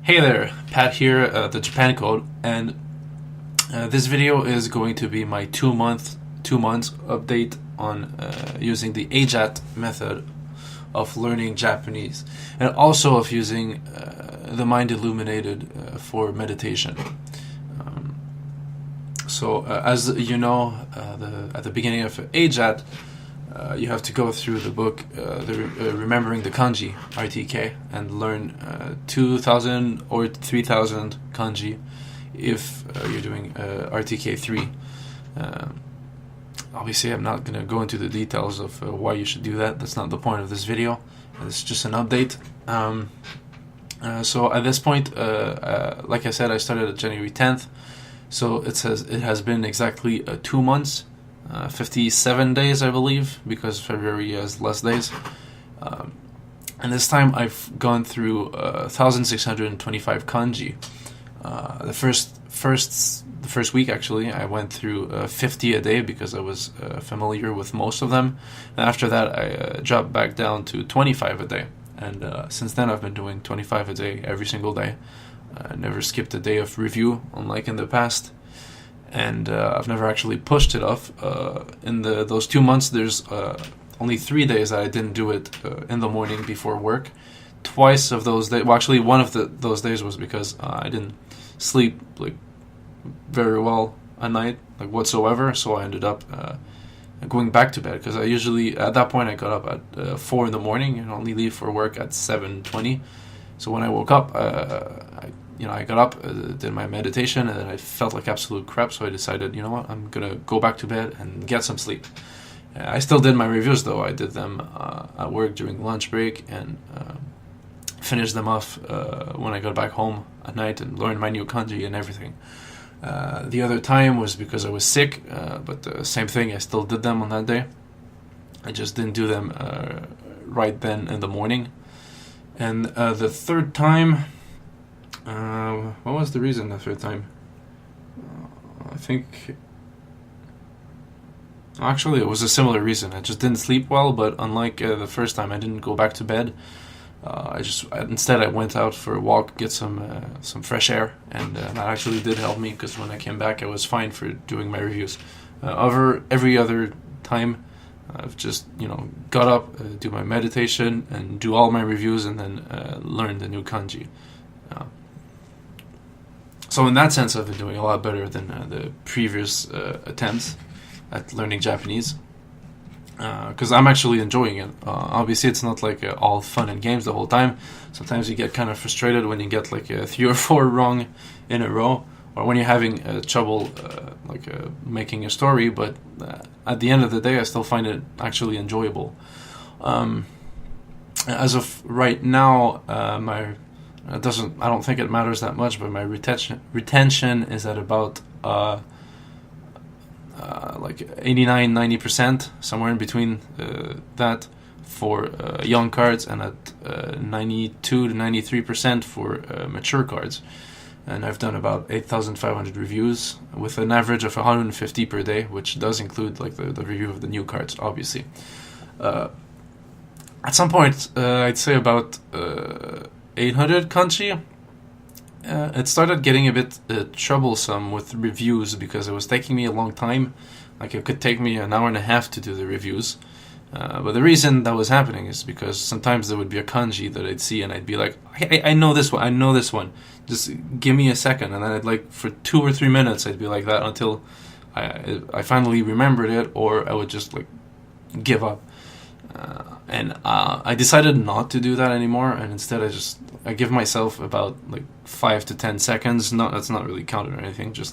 Hey there, Pat here, the Japan Code, and this video is going to be my 2 months update on using the AJATT method of learning Japanese, and also of using the Mind Illuminated for meditation. As you know, at the beginning of AJATT, you have to go through the book, Remembering the Kanji, RTK, and learn 2,000 or 3,000 kanji if you're doing RTK 3. Obviously, I'm not going to go into the details of why you should do that. That's not the point of this video. It's just an update. So at this point, like I said, I started at January 10th. So it has been exactly 2 months. 57 days, I believe, because February has less days. And this time I've gone through 1,625 kanji. The first week, actually, I went through 50 a day because I was familiar with most of them. And after that, I dropped back down to 25 a day. And since then, I've been doing 25 a day every single day. I never skipped a day of review, unlike in the past. And I've never actually pushed it off. In those 2 months, there's only 3 days that I didn't do it in the morning before work. Twice of those days, well, actually one of those days was because I didn't sleep like very well at night, like whatsoever. So I ended up going back to bed because I usually, at that point, I got up at 4 in the morning and only leave for work at 7:20. So when I woke up, I got up, did my meditation, and then I felt like absolute crap, so I decided, you know what, I'm going to go back to bed and get some sleep. I still did my reviews, though. I did them at work during lunch break and finished them off when I got back home at night and learned my new kanji and everything. The other time was because I was sick, but the same thing, I still did them on that day. I just didn't do them right then in the morning. And the third time... what was the reason the third time? I think... Actually, it was a similar reason. I just didn't sleep well, but unlike the first time, I didn't go back to bed. Instead, I went out for a walk, get some fresh air, and that actually did help me, because when I came back, I was fine for doing my reviews. Every other time, I've just, got up, do my meditation, and do all my reviews, and then learn the new kanji. So in that sense, I've been doing a lot better than the previous attempts at learning Japanese, because I'm actually enjoying it. Obviously, it's not like all fun and games the whole time. Sometimes you get kind of frustrated when you get like 3 or 4 wrong in a row, or when you're having trouble making a story. But at the end of the day, I still find it actually enjoyable. As of right now, I don't think it matters that much, but my retention is at about 89-90%, somewhere in between that for young cards, and at 92-93% for mature cards. And I've done about 8,500 reviews with an average of 150 per day, which does include like the review of the new cards, obviously. At some point, I'd say about 800 kanji. It started getting a bit troublesome with reviews because it was taking me a long time. Like, it could take me an hour and a half to do the reviews. But the reason that was happening is because sometimes there would be a kanji that I'd see and I'd be like, I know this one. Just give me a second. And then for 2 or 3 minutes, I'd be like that until I finally remembered it, or I would just give up. And I decided not to do that anymore, and instead I give myself about 5 to 10 seconds. That's not really counted or anything. Just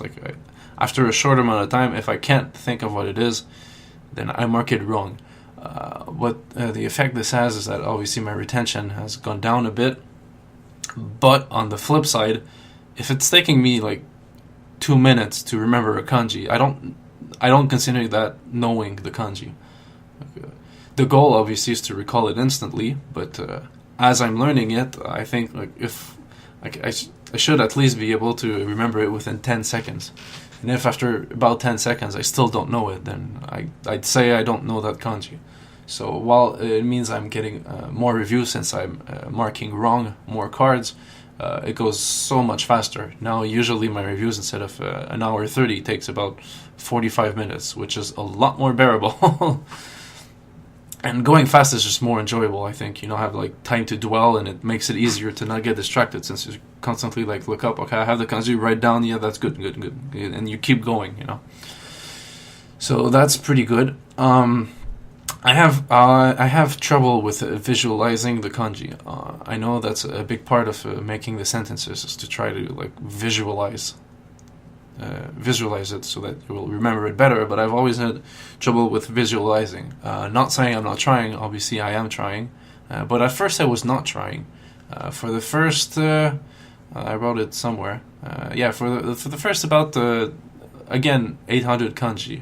after a short amount of time, if I can't think of what it is, then I mark it wrong. The effect this has is that obviously my retention has gone down a bit. But on the flip side, if it's taking me 2 minutes to remember a kanji, I don't consider that knowing the kanji. The goal obviously is to recall it instantly, but as I'm learning it, I think I should at least be able to remember it within 10 seconds. And if after about 10 seconds I still don't know it, then I'd say I don't know that kanji. So while it means I'm getting more reviews since I'm marking wrong more cards, it goes so much faster. Now usually my reviews, instead of an hour 30, takes about 45 minutes, which is a lot more bearable. And going fast is just more enjoyable, I think. You know, have like time to dwell, and it makes it easier to not get distracted, since you constantly like look up. Okay, I have the kanji, write down. Yeah, that's good, and you keep going. You know, so that's pretty good. I have trouble with visualizing the kanji. I know that's a big part of making the sentences, is to try to like visualize it so that you will remember it better. But I've always had trouble with visualizing. Not saying I'm not trying. Obviously, I am trying. But at first, I was not trying. For the first, I wrote it somewhere. Yeah, for the first about again 800 kanji.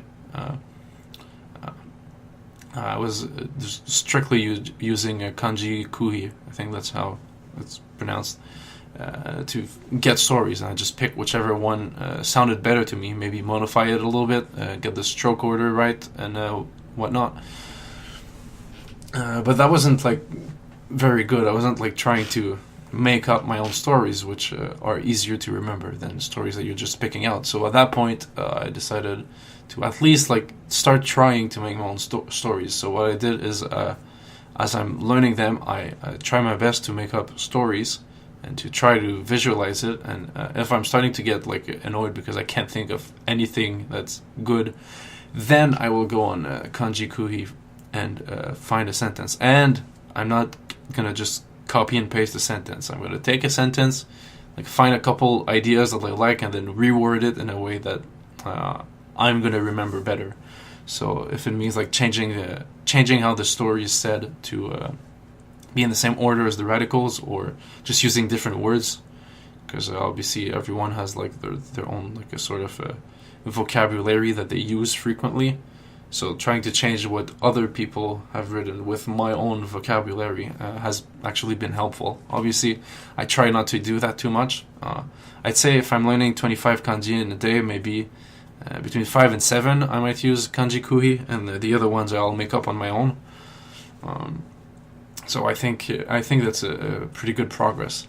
I was just strictly using kanji kuhi. I think that's how it's pronounced. To get stories, and I just pick whichever one sounded better to me. Maybe modify it a little bit, get the stroke order right, and whatnot. But that wasn't like very good. I wasn't like trying to make up my own stories, which are easier to remember than stories that you're just picking out. So at that point, I decided to at least like start trying to make my own stories. So what I did is, as I'm learning them, I try my best to make up stories and to try to visualize it. And if I'm starting to get like annoyed because I can't think of anything that's good, then I will go on kanji kuhi and find a sentence. And I'm not gonna just copy and paste a sentence. I'm gonna take a sentence, like find a couple ideas that I like, and then reword it in a way that I'm gonna remember better. So if it means like changing how the story is said to be in the same order as the radicals, or just using different words, because obviously everyone has like their own like a sort of vocabulary that they use frequently. So trying to change what other people have written with my own vocabulary has actually been helpful. Obviously, I try not to do that too much. I'd say if I'm learning 25 kanji in a day, maybe between 5 and 7 I might use kanji kuhi, and the other ones I'll make up on my own. So I think that's a pretty good progress.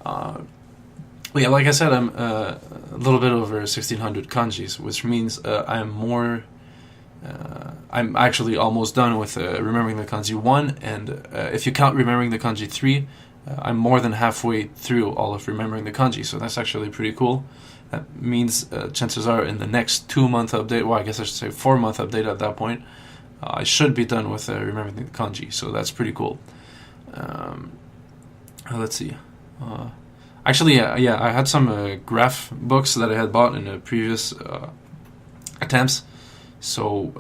Yeah, like I said, I'm a little bit over 1,600 kanjis, which means I'm actually almost done with remembering the kanji 1, and if you count remembering the kanji 3, I'm more than halfway through all of remembering the kanji, so that's actually pretty cool. That means chances are in the next 2-month update, well, I guess I should say 4-month update at that point, I should be done with remembering the kanji, so that's pretty cool. Let's see. Actually, yeah, I had some graph books that I had bought in previous attempts. So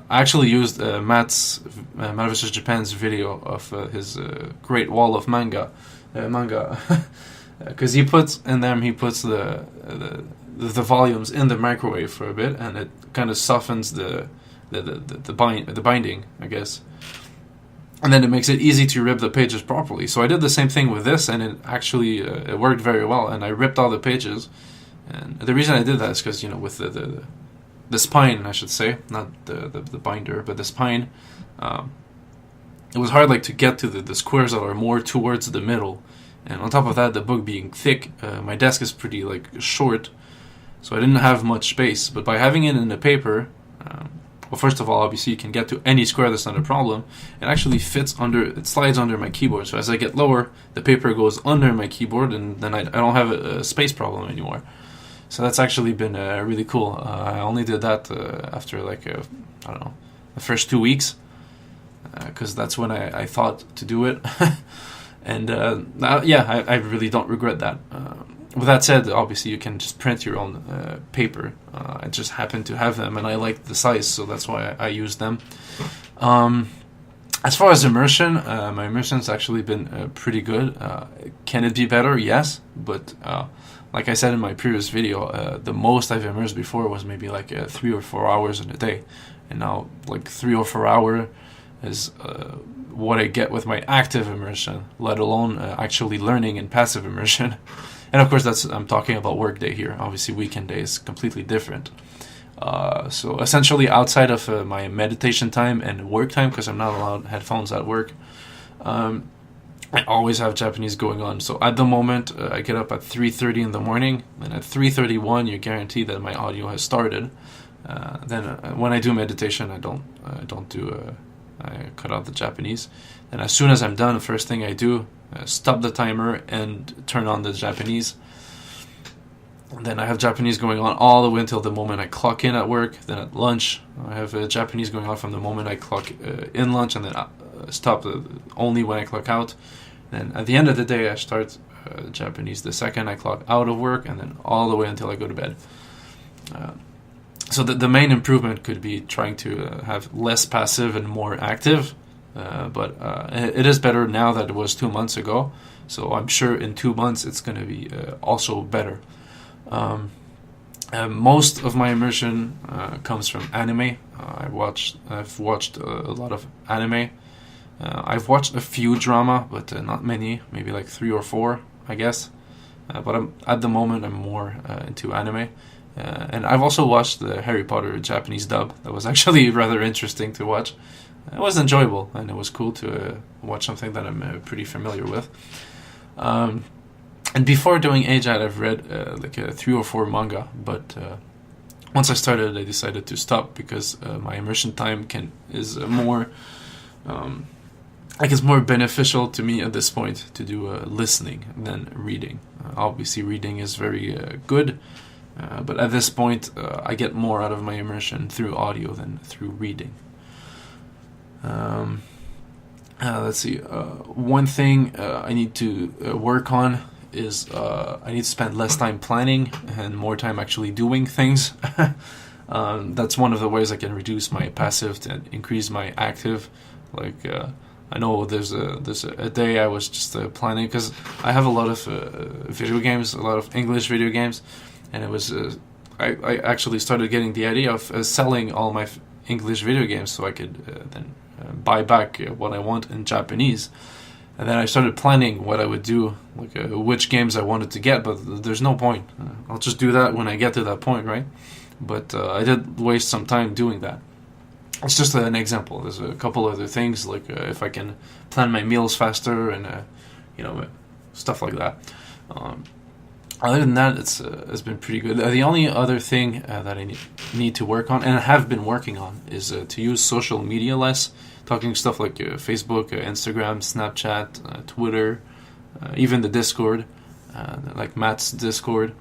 I actually used Matt vs. Japan's video of his Great Wall of manga, because he puts the volumes in the microwave for a bit, and it kind of softens the binding, I guess. And then it makes it easy to rip the pages properly. So I did the same thing with this, and it actually it worked very well. And I ripped all the pages. And the reason I did that is because, you know, with the spine, I should say, not the binder, but the spine, it was hard like to get to the squares that are more towards the middle. And on top of that, the book being thick, my desk is pretty like short, so I didn't have much space. But by having it in the paper, well, first of all, obviously you can get to any square, that's not a problem. It actually it slides under my keyboard. So as I get lower, the paper goes under my keyboard, and then I don't have a space problem anymore. So that's actually been really cool. I only did that after like, I don't know, the first 2 weeks, because that's when I thought to do it. And yeah, I really don't regret that. With that said, obviously you can just print your own paper. I just happen to have them, and I like the size, so that's why I use them. As far as immersion, my immersion's actually been pretty good. Can it be better? Yes, but like I said in my previous video, the most I've immersed before was maybe like 3 or 4 hours in a day, and now like 3 or 4 hours is what I get with my active immersion, let alone actually learning in passive immersion. And of course, I'm talking about work day here. Obviously, weekend day is completely different. So essentially, outside of my meditation time and work time, because I'm not allowed headphones at work, I always have Japanese going on. So at the moment, I get up at 3:30 in the morning, and at 3:31, you're guaranteed that my audio has started. Then when I do meditation, I don't do. I cut out the Japanese. And as soon as I'm done, the first thing I do, stop the timer and turn on the Japanese. And then I have Japanese going on all the way until the moment I clock in at work. Then at lunch, I have Japanese going on from the moment I clock in lunch, and then stop only when I clock out. And at the end of the day, I start Japanese the second I clock out of work, and then all the way until I go to bed. So the main improvement could be trying to have less passive and more active. But it is better now than it was 2 months ago. So I'm sure in 2 months it's going to be also better. Most of my immersion comes from anime. I've watched a lot of anime. I've watched a few drama, but not many. Maybe like 3 or 4, I guess. But at the moment I'm more into anime. And I've also watched the Harry Potter Japanese dub. That was actually rather interesting to watch. It was enjoyable, and it was cool to watch something that I'm pretty familiar with. And before doing AJATT, I've read like 3 or 4 manga, but once I started, I decided to stop because my immersion time is more it's more beneficial to me at this point to do listening than reading. Obviously, reading is very good, but at this point, I get more out of my immersion through audio than through reading. Let's see. One thing I need to work on is I need to spend less time planning and more time actually doing things. That's one of the ways I can reduce my passive and increase my active. Like I know there's a day I was just planning, because I have a lot of video games, a lot of English video games, and it was I actually started getting the idea of selling all my English video games so I could then buy back what I want in Japanese. And then I started planning what I would do, like which games I wanted to get, but there's no point. I'll just do that when I get to that point, right? But I did waste some time doing that. It's just an example. There's a couple other things, like if I can plan my meals faster and stuff like that. Other than that, it's been pretty good. The only other thing that I need to work on, and I have been working on, is to use social media less. Talking stuff like Facebook, Instagram, Snapchat, Twitter, even the Discord, like Matt's Discord.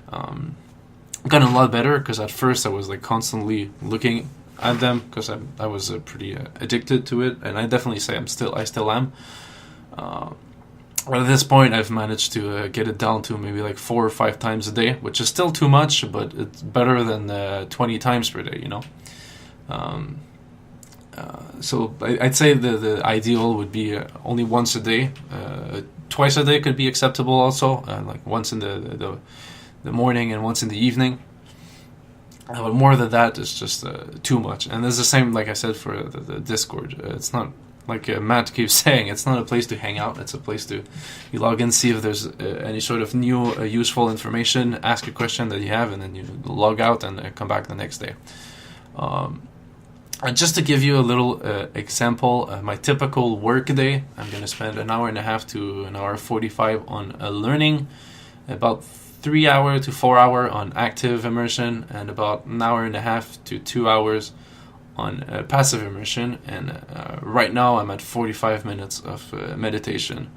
I've gotten a lot better, because at first I was like constantly looking at them, because I was pretty addicted to it, and I definitely say I still am. But at this point, I've managed to get it down to maybe like 4 or 5 times a day, which is still too much, but it's better than 20 times per day, So I'd say the ideal would be only once a day. Twice a day could be acceptable also, like once in the morning and once in the evening. But more than that is just too much. And it's the same, like I said, for the Discord. It's not, like Matt keeps saying, it's not a place to hang out. It's a place to you log in, see if there's any sort of new useful information, ask a question that you have, and then you log out and come back the next day. And just to give you a little example, my typical work day, I'm going to spend an hour and a half to an hour 45 on learning, about 3 hour to 4 hour on active immersion, and about an hour and a half to 2 hours on passive immersion. And right now I'm at 45 minutes of meditation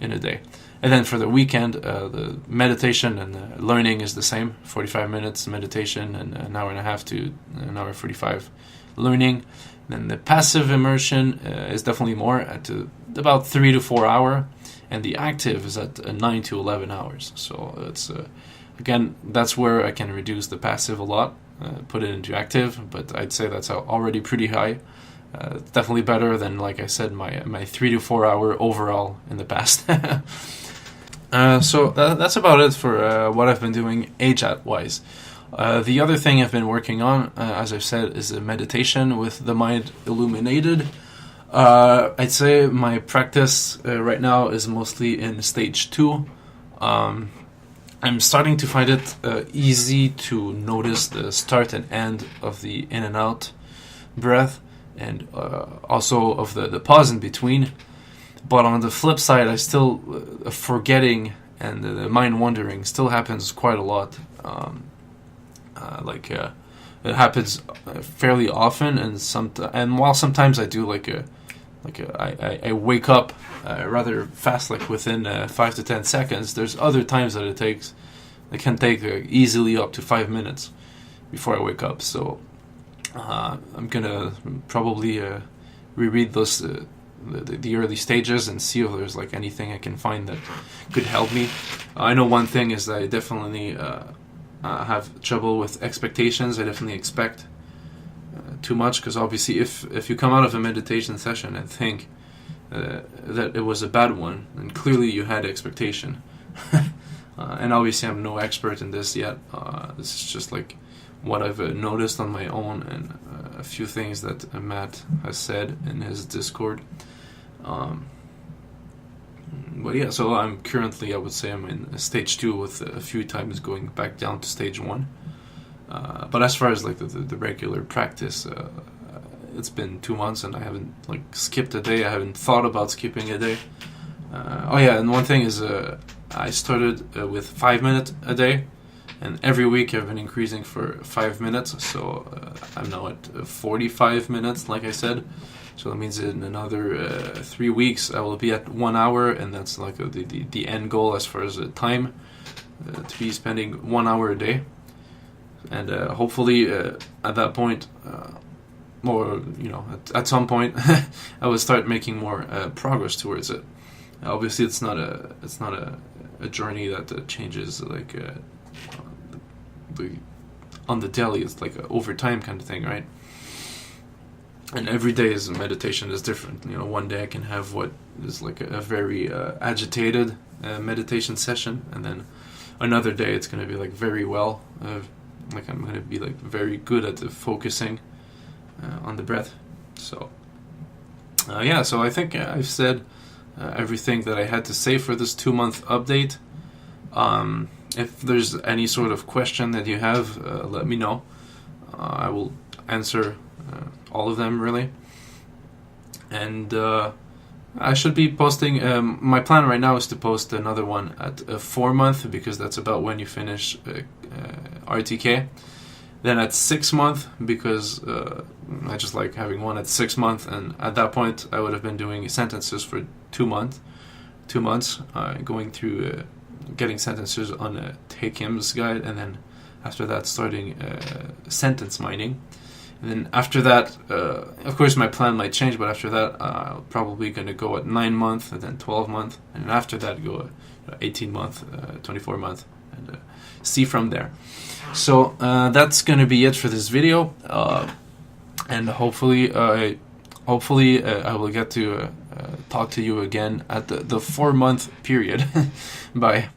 in a day. And then for the weekend, the meditation and learning is the same, 45 minutes meditation and an hour and a half to an hour 45 learning. Then the passive immersion is definitely more at about 3 to 4 hour, and the active is at 9 to 11 hours. So it's again, that's where I can reduce the passive a lot, put it into active, but I'd say that's already pretty high. Definitely better than, like I said, my 3 to 4 hour overall in the past. So that's about it for what I've been doing AJATT wise. The other thing I've been working on, as I've said, is a meditation with the Mind Illuminated. I'd say my practice right now is mostly in stage 2. I'm starting to find it easy to notice the start and end of the in and out breath, and also of the pause in between. But on the flip side, I still forgetting and the mind wandering still happens quite a lot. It happens fairly often, and while sometimes I do I wake up rather fast, like within 5 to 10 seconds. There's other times that it can take easily up to 5 minutes before I wake up. So I'm gonna probably reread those the early stages and see if there's like anything I can find that could help me. I know one thing is that I definitely have trouble with expectations. I definitely expect too much, because obviously if you come out of a meditation session and think that it was a bad one, then clearly you had expectation. And obviously I'm no expert in this yet. This is just like what I've noticed on my own, and a few things that Matt has said in his Discord. But yeah, so I'm currently, I would say I'm in stage 2, with a few times going back down to stage 1. But as far as like the regular practice, it's been 2 months and I haven't like skipped a day. I haven't thought about skipping a day. Oh yeah, and one thing is I started with 5 minutes a day, and every week I've been increasing for 5 minutes. So I'm now at 45 minutes, like I said. So that means in another 3 weeks I will be at 1 hour, and that's like the end goal as far as the time, to be spending 1 hour a day. And hopefully at that point, or at some point, I will start making more progress towards it. Obviously, it's not a journey that changes like on the daily. It's like a over time kind of thing, right? And every day is meditation is different. One day I can have what is like a very agitated meditation session, and then another day it's going to be like very well. Like I'm going to be like very good at focusing on the breath. So yeah, so I think I've said everything that I had to say for this 2-month update. If there's any sort of question that you have, let me know. I will answer all of them, really. And I should be posting, my plan right now is to post another one at 4 month, because that's about when you finish RTK. Then at 6 month, because I just like having one at 6 month, and at that point I would have been doing sentences for 2 months, going through getting sentences on a Take Him's guide, and then after that starting sentence mining. And then after that, of course my plan might change, but after that I'm probably going to go at 9 month, and then 12 month, and after that go 18 month, 24 month, and see from there. So that's going to be it for this video, and hopefully I will get to talk to you again at the 4 month period. Bye.